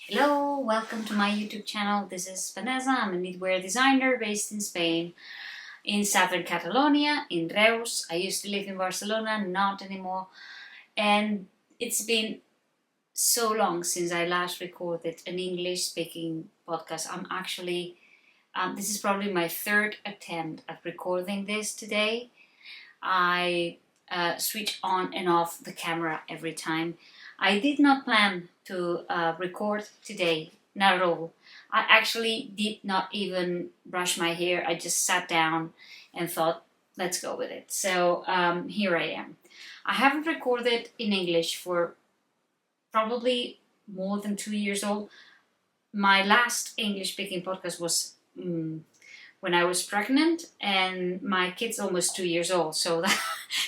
Hello, welcome to my YouTube channel. This is Vanessa. I'm a knitwear designer based in Spain, in southern Catalonia, in Reus. I used to live in Barcelona, not anymore. And it's been so long since I last recorded an English-speaking podcast. This is probably my third attempt at recording this today. I switch on and off the camera every time. I did not plan to record today, not at all. I actually did not even brush my hair. I just sat down and thought, let's go with it. So here I am. I haven't recorded in English for probably more than 2 years old. My last English speaking podcast was when I was pregnant, and my kid's almost 2 years old, so that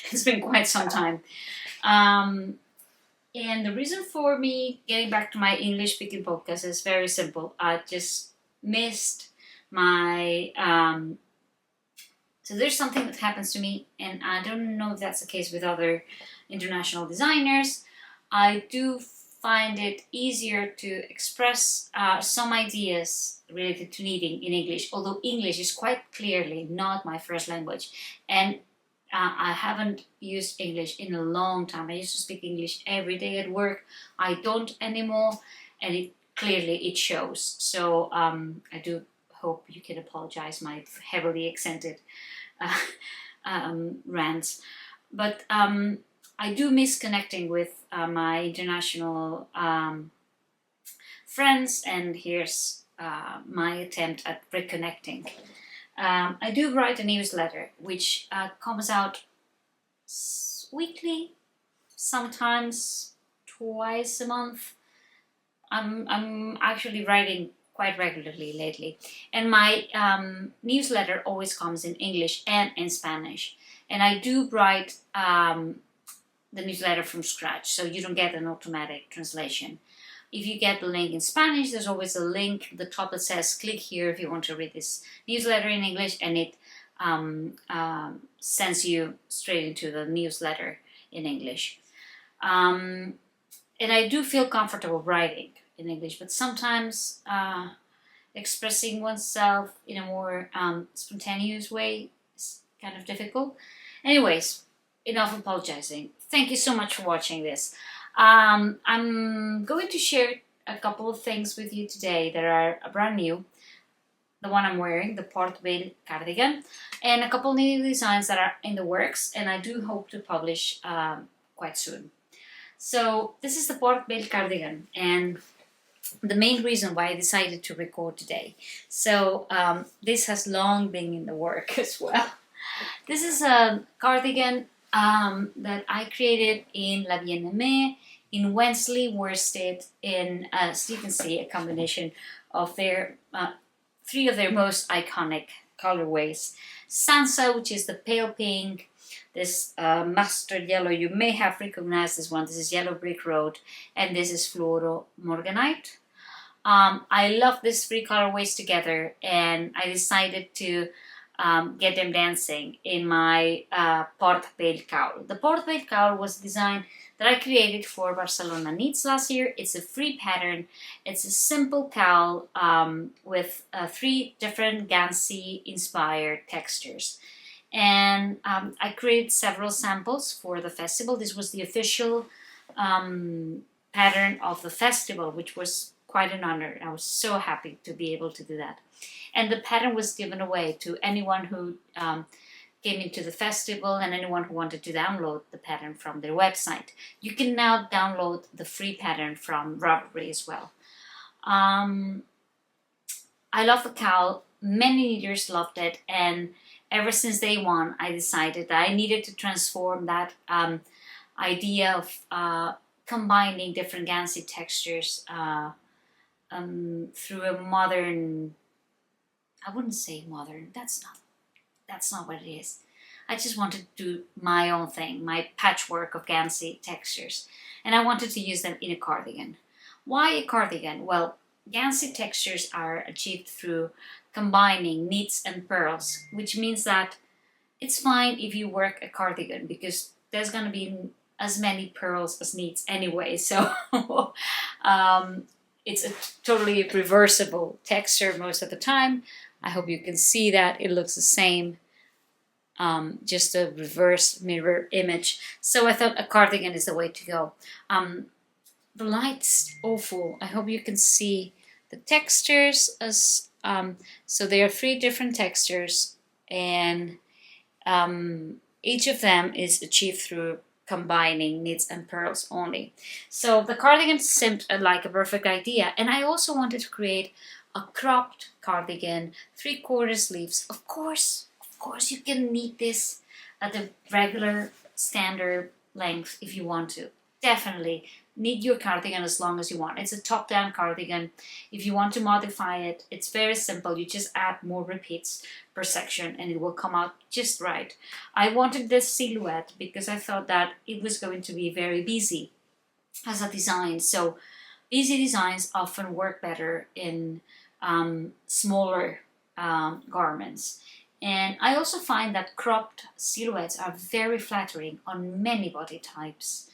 it's been quite some time. And the reason for me getting back to my English speaking podcast is very simple. I just missed my. So there's something that happens to me, and I don't know if that's the case with other international designers. I do find it easier to express some ideas related to knitting in English, although English is quite clearly not my first language. And I haven't used English in a long time. I used to speak English every day at work. I don't anymore, and it shows. So I do hope you can apologize my heavily accented rants. But I do miss connecting with my international friends, and here's my attempt at reconnecting. I do write a newsletter which comes out weekly, sometimes twice a month. I'm actually writing quite regularly lately, and my newsletter always comes in English and in Spanish. And I do write the newsletter from scratch, so you don't get an automatic translation. If you get the link in Spanish, there's always a link at the top that says click here if you want to read this newsletter in English, and it sends you straight into the newsletter in English. And I do feel comfortable writing in English, but sometimes expressing oneself in a more spontaneous way is kind of difficult. Anyways, enough apologizing. Thank you so much for watching this. I'm going to share a couple of things with you today that are brand new. The one I'm wearing, the Vell Cardigan, and a couple new designs that are in the works, and I do hope to publish quite soon. So this is the Vell Cardigan, and the main reason why I decided to record today. So this has long been in the work as well. This is a cardigan that I created in Bien Aimée, in Wensley, worsted in, as you can see, a combination of their three of their most iconic colorways. Sansa, which is the pale pink, this mustard yellow, you may have recognized this one, this is Yellow Brick Road, and this is Fluoro Morganite. I love these three colorways together, and I decided to get them dancing in my Vell cowl. The Vell cowl was a design that I created for Barcelona Knits last year. It's a free pattern. It's a simple cowl with three different Gansi inspired textures. And I created several samples for the festival. This was the official pattern of the festival, which was quite an honor. I was so happy to be able to do that. And the pattern was given away to anyone who came into the festival and anyone who wanted to download the pattern from their website. You can now download the free pattern from Rutter as well. I love the cowl. Many knitters loved it, and ever since day one, I decided that I needed to transform that idea of combining different Gansi textures through a modern. I wouldn't say modern. That's not what it is. I just wanted to do my own thing, my patchwork of Gansi textures, and I wanted to use them in a cardigan. Why a cardigan? Well, Gansi textures are achieved through combining knits and purls, which means that it's fine if you work a cardigan because there's going to be as many purls as knits anyway. So it's a totally reversible texture most of the time. I hope you can see that it looks the same, just a reverse mirror image. So I thought a cardigan is the way to go. The light's awful. I hope you can see the textures. As so there are 3 different textures, and each of them is achieved through combining knits and purls only. So the cardigan seemed like a perfect idea, and I also wanted to create a cropped cardigan, 3/4 sleeves. Of course you can knit this at the regular standard length if you want to. Definitely knit your cardigan as long as you want. It's a top-down cardigan. If you want to modify it, it's very simple. You just add more repeats per section and it will come out just right. I wanted this silhouette because I thought that it was going to be very busy as a design. So busy designs often work better in smaller garments. And I also find that cropped silhouettes are very flattering on many body types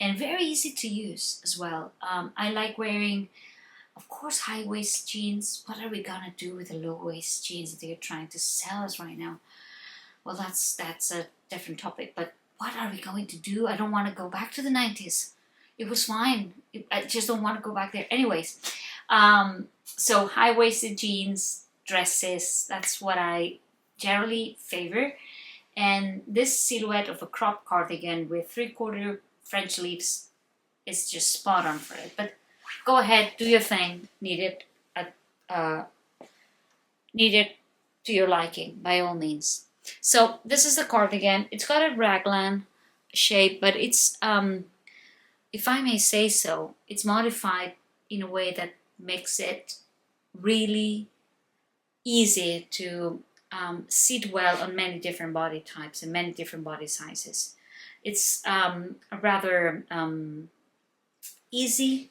and very easy to use as well. I like wearing, of course, high-waist jeans. What are we gonna do with the low-waist jeans that they're trying to sell us right now? Well, that's a different topic, but what are we going to do? I don't want to go back to the 90s. It was fine. I just don't want to go back there. Anyways, so high-waisted jeans, dresses, that's what I generally favor. And this silhouette of a crop cardigan with 3/4 French sleeves is just spot on for it. But go ahead, do your thing. Knit it to your liking, by all means. So this is the cardigan. It's got a raglan shape, but it's, if I may say so, it's modified in a way that makes it really easy to sit well on many different body types and many different body sizes. It's a rather easy,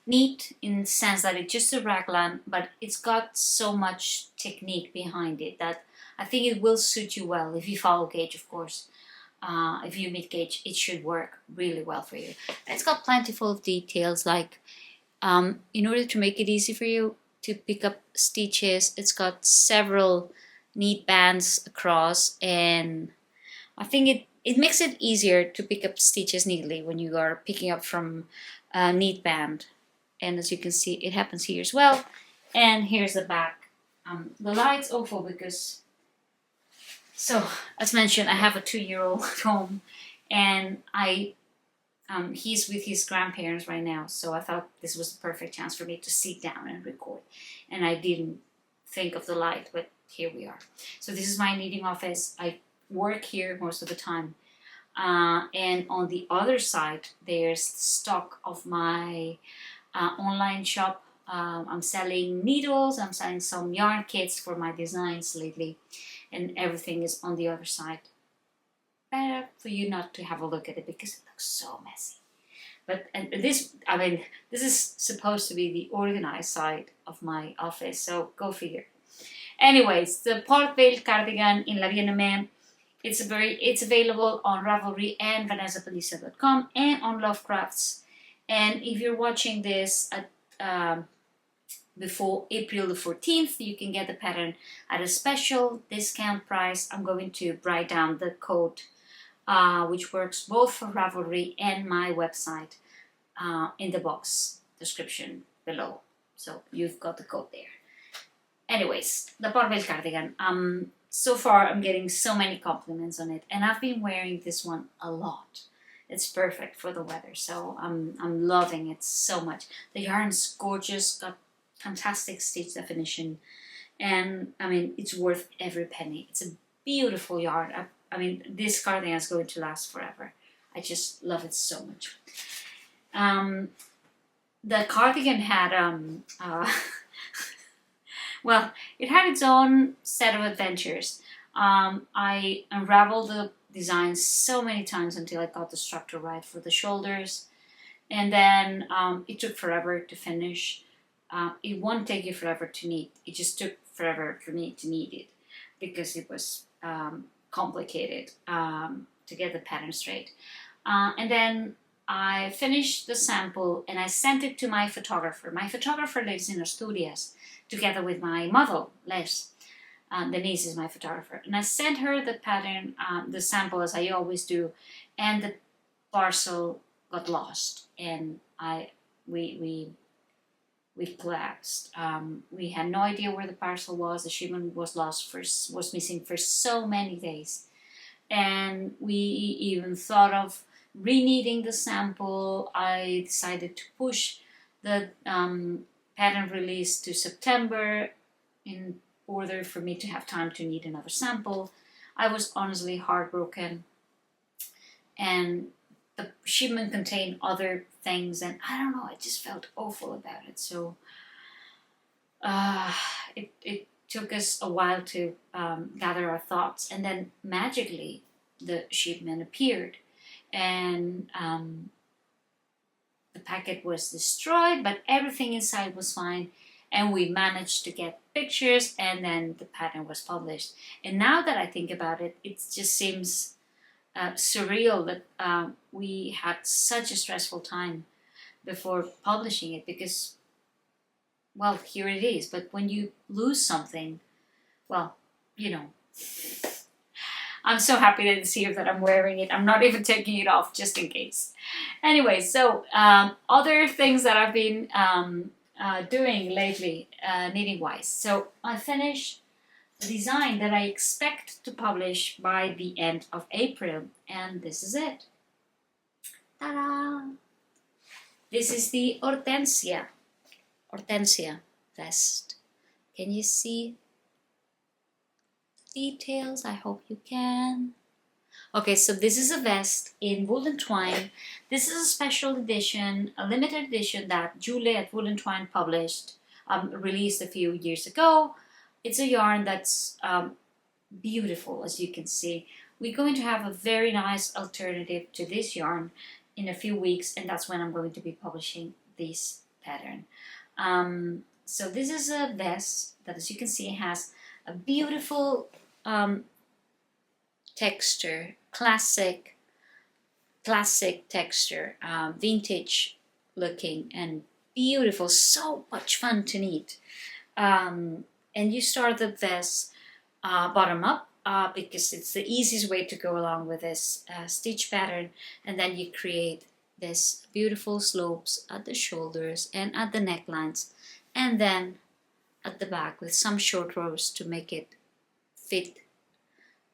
neat in the sense that it's just a raglan, but it's got so much technique behind it that I think it will suit you well if you follow gauge, of course. If you meet gauge, it should work really well for you. It's got plentiful of details, like in order to make it easy for you to pick up stitches, it's got several neat bands across, and I think it makes it easier to pick up stitches neatly when you are picking up from a neat band. And as you can see, it happens here as well. And here's the back. The light's awful because, so as mentioned, I have a 2-year-old at home, and he's with his grandparents right now. So I thought this was the perfect chance for me to sit down and record. And I didn't think of the light, but here we are. So this is my knitting office. I work here most of the time. And on the other side, there's the stock of my online shop. I'm selling needles, I'm selling some yarn kits for my designs lately, and everything is on the other side. Better for you not to have a look at it because it looks so messy. But this is supposed to be the organized side of my office, so go figure. Anyways, the Vell Cardigan in La Bien Aimée, it's available on Ravelry and vanessapellisa.com and on Lovecrafts. And if you're watching this at before April the 14th, you can get the pattern at a special discount price. I'm going to write down the code, which works both for Ravelry and my website, in the box description below. So you've got the code there. Anyways, the Vell Cardigan. So far I'm getting so many compliments on it, and I've been wearing this one a lot. It's perfect for the weather, so I'm loving it so much. The yarn's gorgeous, got fantastic stitch definition, and I mean, it's worth every penny. It's a beautiful yarn. I mean, this cardigan is going to last forever. I just love it so much. The cardigan had well, it had its own set of adventures. I unraveled the design so many times until I got the structure right for the shoulders, and then it took forever to finish. It won't take you forever to knit. It just took forever for me to knit it because it was complicated to get the pattern straight. And then I finished the sample and I sent it to my photographer. My photographer lives in Asturias together with my model, Lise. Denise is my photographer. And I sent her the pattern, the sample as I always do, and the parcel got lost. And we collapsed. We had no idea where the parcel was. The shipment was lost, was missing for so many days. And we even thought of re-kneading the sample. I decided to push the pattern release to September in order for me to have time to knead another sample. I was honestly heartbroken, and the shipment contained other things, and I don't know, I just felt awful about it. So it took us a while to gather our thoughts, and then magically the shipment appeared, and the packet was destroyed, but everything inside was fine, and we managed to get pictures, and then the pattern was published. And now that I think about it, it just seems surreal that we had such a stressful time before publishing it, because, well, here it is. But when you lose something, well, you know, I'm so happy to see that I'm wearing it. I'm not even taking it off just in case. Anyway, so other things that I've been doing lately, knitting wise. So I finished the design that I expect to publish by the end of April, and this is it. Ta-da! This is the Hortensia Vest. Can you see details? I hope you can. Okay, so this is a vest in woolen twine. This is a special edition, a limited edition that Julie at Woolen Twine published, released a few years ago. It's a yarn that's beautiful, as you can see. We're going to have a very nice alternative to this yarn in a few weeks, and that's when I'm going to be publishing this pattern. So this is a vest that, as you can see, has a beautiful texture, classic texture, vintage looking and beautiful, so much fun to knit. And you start the vest bottom up because it's the easiest way to go along with this stitch pattern, and then you create this beautiful slopes at the shoulders and at the necklines, and then at the back with some short rows to make it fit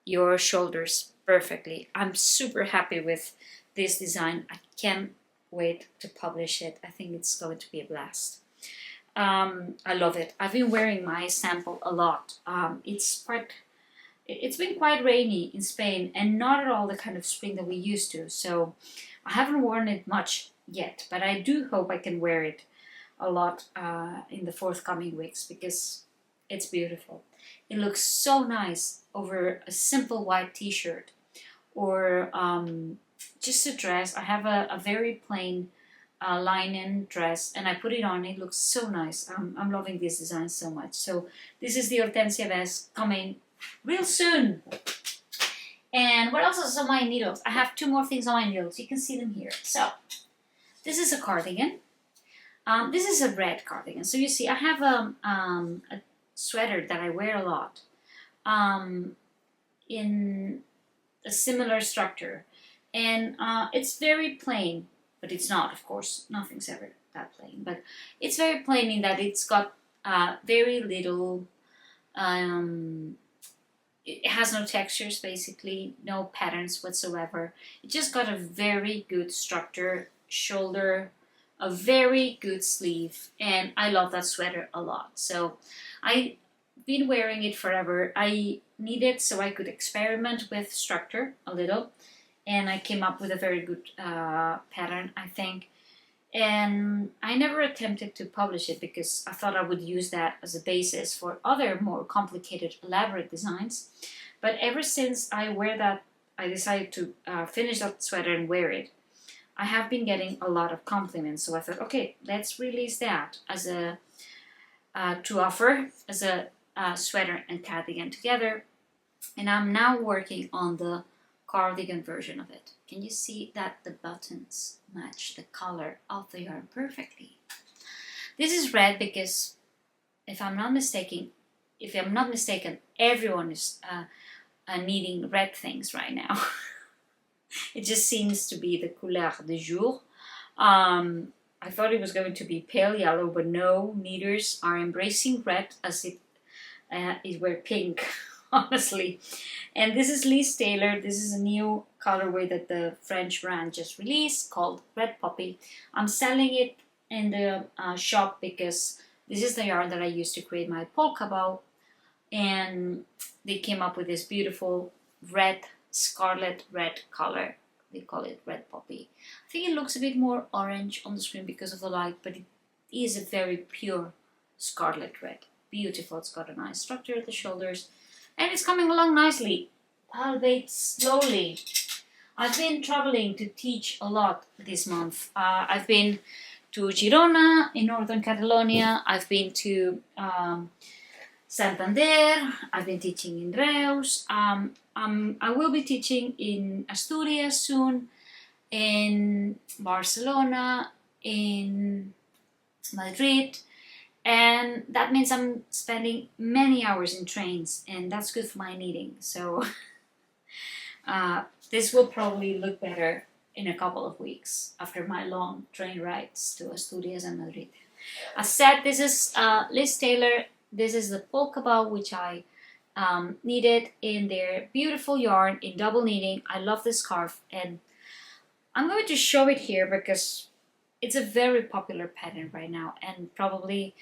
your shoulders perfectly. I'm super happy with this design. I can't wait to publish it. I think it's going to be a blast. I love it. I've been wearing my sample a lot. It's been quite rainy in Spain, and not at all the kind of spring that we used to, so I haven't worn it much yet, but I do hope I can wear it a lot in the forthcoming weeks, because it's beautiful. It looks so nice over a simple white t-shirt, or just a dress. I have a very plain linen dress, and I put it on. It looks so nice. I'm loving this design so much. So this is the Hortensia Vest, coming real soon. And what else is on my needles? I have two more things on my needles. You can see them here. So this is a cardigan. This is a red cardigan. So you see, I have a sweater that I wear a lot in a similar structure, and it's very plain, but it's not, of course. Nothing's ever that plain, but it's very plain in that it's got very little. It has no textures, basically, no patterns whatsoever. It just got a very good structure, shoulder, a very good sleeve, and I love that sweater a lot. So I've been wearing it forever. I need it so I could experiment with structure a little, and I came up with a very good pattern, I think. And I never attempted to publish it because I thought I would use that as a basis for other more complicated, elaborate designs. But ever since I decided to finish that sweater and wear it, I have been getting a lot of compliments. So I thought, okay, let's release that as a to offer as a sweater and cardigan together. And I'm now working on the cardigan version of it. Can you see that the buttons match the color of the yarn perfectly? This is red because if I'm not mistaken, everyone is needing red things right now. It just seems to be the couleur du jour. I thought it was going to be pale yellow, but no, knitters are embracing red as if it were pink, honestly. And this is Lise Tailor. This is a new colorway that the French brand just released called Red Poppy. I'm selling it in the shop because this is the yarn that I used to create my Polka Bow, and they came up with this beautiful red, scarlet red color. They call it Red Poppy. I think it looks a bit more orange on the screen because of the light, but it is a very pure scarlet red. Beautiful. It's got a nice structure at the shoulders, and it's coming along nicely, albeit slowly. I've been traveling to teach a lot this month. I've been to Girona in northern Catalonia. I've been to Santander. I've been teaching in Reus. I will be teaching in Asturias soon, in Barcelona, in Madrid, and that means I'm spending many hours in trains, and that's good for my knitting. So this will probably look better in a couple of weeks after my long train rides to Asturias and Madrid. As said, this is Lise Tailor. This is the Polka Bow, which I knitted in their beautiful yarn in double knitting. I love this scarf, and I'm going to show it here because it's a very popular pattern right now and probably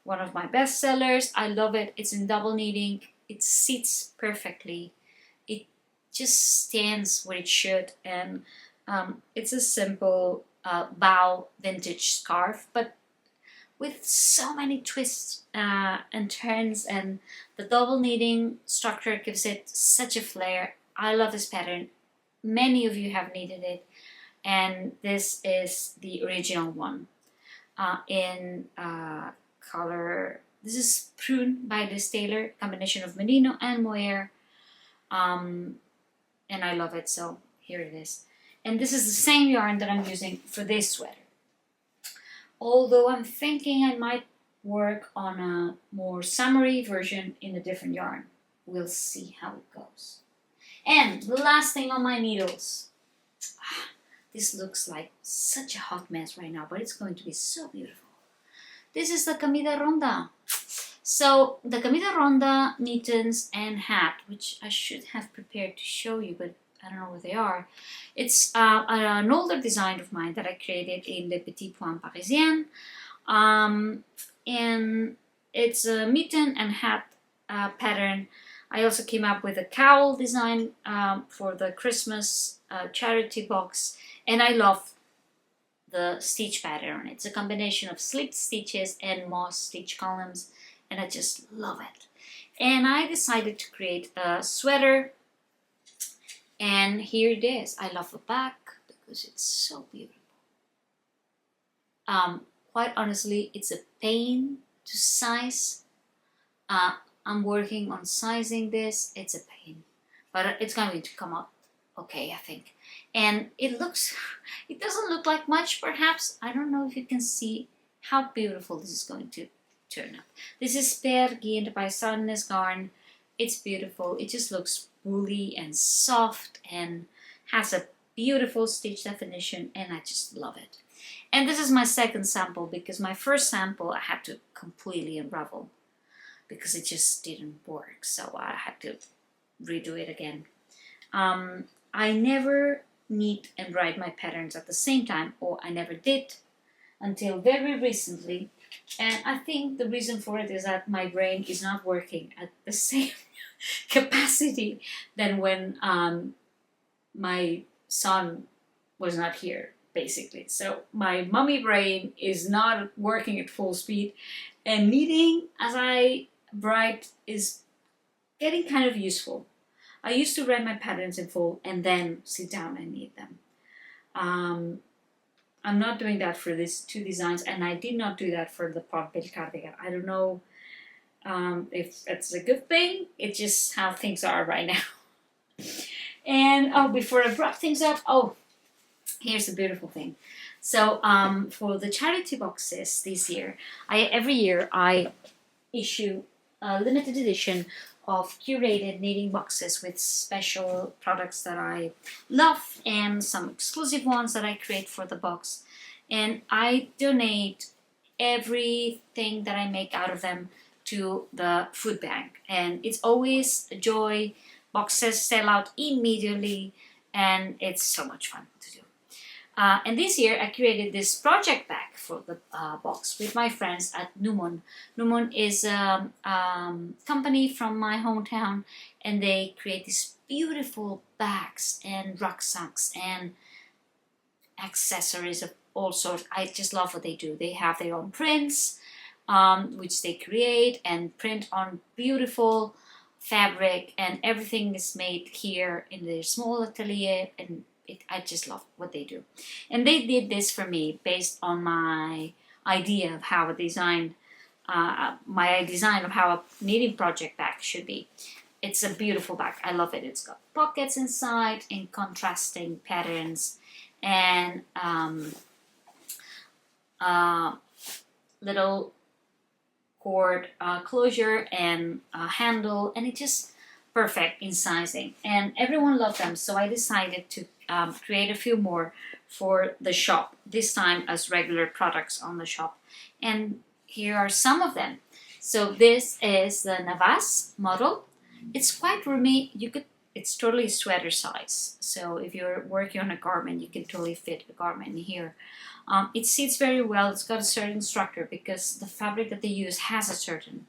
one of my best sellers. I love it. It's in double knitting. It sits perfectly. It just stands where it should, and it's a simple bow vintage scarf, but with so many twists and turns, and the double knitting structure gives it such a flair. I love this pattern. Many of you have knitted it, and this is the original one in color. This is Prune by Lise Tailor, combination of merino and mohair, and I love it, so here it is. And this is the same yarn that I'm using for this sweater. Although I'm thinking I might work on a more summery version in a different yarn. We'll see how it goes. And the last thing on my needles. This looks like such a hot mess right now, but it's going to be so beautiful. This is the Camisa Ronda. So the Camisa Ronda mittens and hat, which I should have prepared to show you, but I don't know where they are. It's an older design of mine that I created in Le Petit Point Parisien. And it's a mitten and hat pattern. I also came up with a cowl design for the Christmas charity box. And I love the stitch pattern. It's a combination of slipped stitches and moss stitch columns. And I just love it. And I decided to create a sweater. And here it is. I love the back because it's so beautiful. Quite honestly, it's a pain to size. I'm working on sizing this. It's a pain, but it's going to come out okay, I think. And it doesn't look like much, perhaps. I don't know if you can see how beautiful this is going to turn out. This is Pear Guild by Sandnes Garn. It's beautiful. It just looks woolly and soft and has a beautiful stitch definition, and I just love it. And this is my second sample because my first sample I had to completely unravel because it just didn't work, so I had to redo it again. I never knit and write my patterns at the same time, or I never did until very recently, and I think the reason for it is that my brain is not working at the same capacity than when my son was not here, basically. So my mummy brain is not working at full speed, and knitting as I write is getting kind of useful. I used to write my patterns in full and then sit down and knit them. I'm not doing that for these two designs, and I did not do that for the Vell Cardigan. I don't know if it's a good thing. It's just how things are right now. And before I wrap things up, here's the beautiful thing. So for the charity boxes this year, every year I issue a limited edition of curated knitting boxes with special products that I love and some exclusive ones that I create for the box. And I donate everything that I make out of them to the food bank. And it's always a joy. Boxes sell out immediately and it's so much fun to do. And this year I created this project bag for the box with my friends at Numon. Numon is a company from my hometown, and they create these beautiful bags and rucksacks and accessories of all sorts. I just love what they do. They have their own prints, which they create and print on beautiful fabric, and everything is made here in their small atelier, and I just love what they do. And they did this for me based on my idea of how a design, my design of how a knitting project bag should be. It's a beautiful bag. I love it. It's got pockets inside in contrasting patterns and little cord closure and handle, and it's just perfect in sizing. And everyone loved them, so I decided to create a few more for the shop, this time as regular products on the shop. And here are some of them. So this is the Navas model. It's quite roomy. It's totally sweater size. So if you're working on a garment, you can totally fit a garment here. It sits very well. It's got a certain structure because the fabric that they use has a certain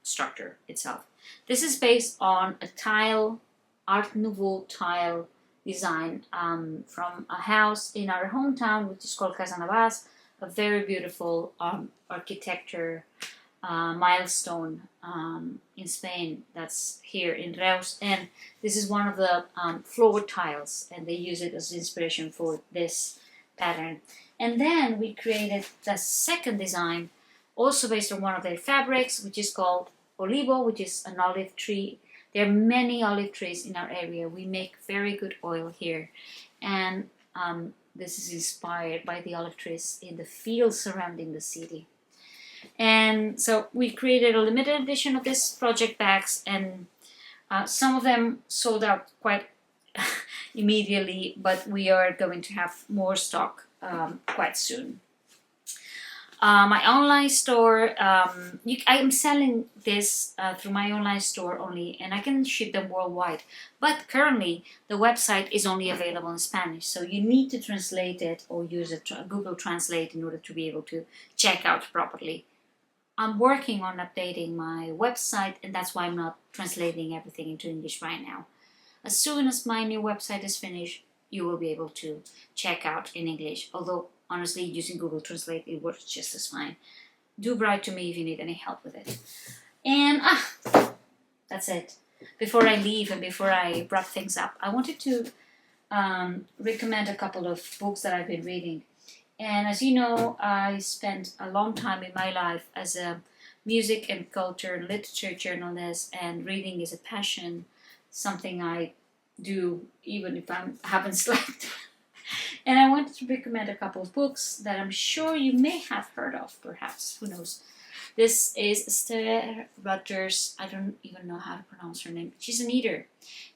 structure itself. This is based on a tile, Art Nouveau tile design from a house in our hometown, which is called Casa Navas, a very beautiful architecture milestone in Spain that's here in Reus. And this is one of the floor tiles, and they use it as inspiration for this pattern. And then we created the second design, also based on one of their fabrics, which is called Olivo, which is an olive tree. There are many olive trees in our area. We make very good oil here. And this is inspired by the olive trees in the fields surrounding the city. And so we created a limited edition of this project bags, and some of them sold out quite immediately, but we are going to have more stock quite soon. My online store, I'm selling this through my online store only, and I can ship them worldwide. But currently, the website is only available in Spanish, so you need to translate it or use a Google Translate in order to be able to check out properly. I'm working on updating my website, and that's why I'm not translating everything into English right now. As soon as my new website is finished, you will be able to check out in English, although honestly, using Google Translate, it works just as fine. Do write to me if you need any help with it. And that's it. Before I leave and before I wrap things up, I wanted to recommend a couple of books that I've been reading. And as you know, I spent a long time in my life as a music and culture and literature journalist, and reading is a passion, something I do even if I haven't slept. And I wanted to recommend a couple of books that I'm sure you may have heard of, perhaps. Who knows? This is Esther Rutter's, I don't even know how to pronounce her name. She's an eater.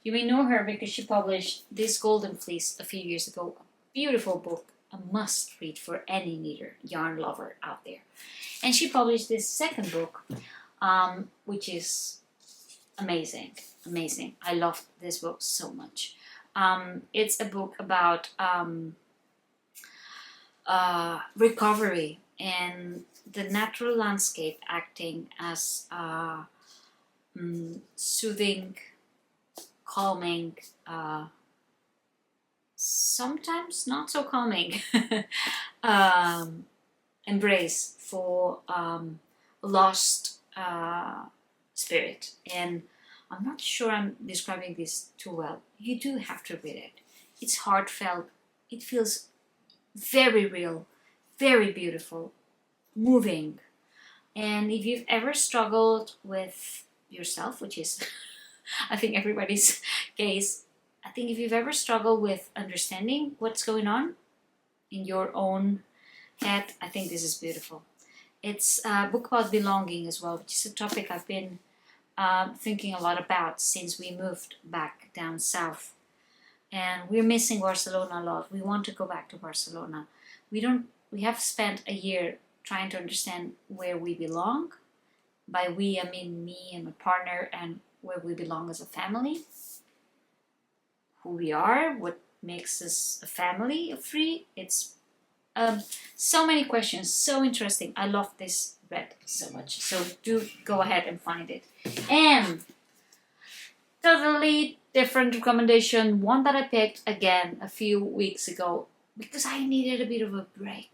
You may know her because she published This Golden Fleece a few years ago. A beautiful book, a must read for any knitter, yarn lover out there. And she published this second book, which is amazing. Amazing. I love this book so much. It's a book about recovery and the natural landscape acting as soothing, calming, sometimes not so calming embrace for a lost spirit. And I'm not sure I'm describing this too well. You do have to read it. It's heartfelt. It feels very real, very beautiful, moving. And if you've ever struggled with yourself, which is, I think everybody's case, I think if you've ever struggled with understanding what's going on in your own head, I think this is beautiful. It's a book about belonging as well, which is a topic I've been thinking a lot about since we moved back down south. And we're missing Barcelona a lot. We want to go back to Barcelona. We have spent a year trying to understand where we belong. By we, I mean me and my partner, and where we belong as a family. Who we are, what makes us a family of three. It's so many questions, so interesting. I love this read so much. So do go ahead and find it. And totally different recommendation, one that I picked again a few weeks ago because I needed a bit of a break.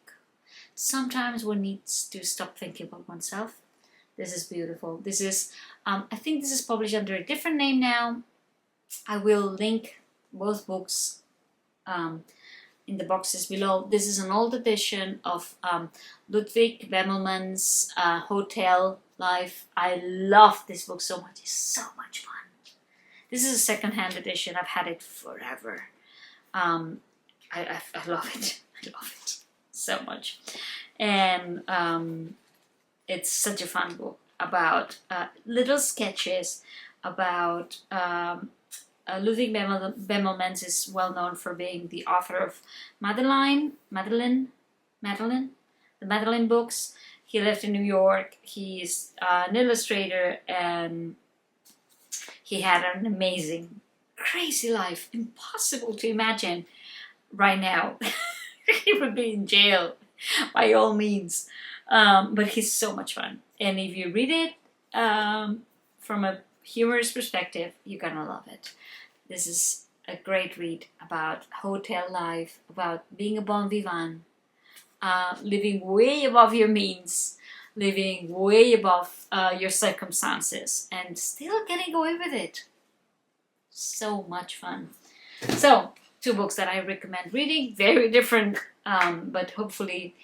Sometimes one needs to stop thinking about oneself. This is beautiful. This is, I think this is published under a different name now. I will link both books in the boxes below. This is an old edition of Ludwig Bemelmans' Hotel Life. I love this book so much. It's so much fun. This is a second-hand edition. I've had it forever. I love it. I love it so much. And it's such a fun book about little sketches about Ludwig Bemelmans is well known for being the author of the Madeleine books. He lived in New York. He's an illustrator, and he had an amazing, crazy life. Impossible to imagine right now. He would be in jail by all means. But he's so much fun. And if you read it from a humorous perspective, you're gonna love it. This is a great read about hotel life, about being a bon vivant, living way above your means, living way above your circumstances, and still getting away with it. So much fun. So, two books that I recommend reading, very different, but hopefully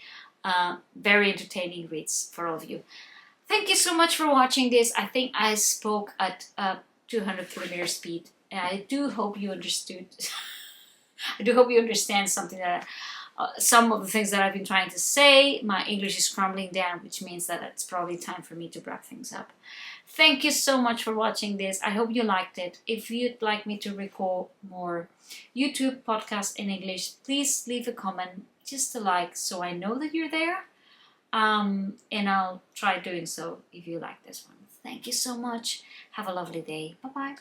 very entertaining reads for all of you. Thank you so much for watching this. I think I spoke at 200 kilometer speed. And I do hope you understood. I do hope you understand something that some of the things that I've been trying to say. My English is crumbling down, which means that it's probably time for me to wrap things up. Thank you so much for watching this. I hope you liked it. If you'd like me to record more YouTube podcasts in English, please leave a comment, just a like, so I know that you're there. And I'll try doing so if you like this one. Thank you so much. Have a lovely day. Bye-bye.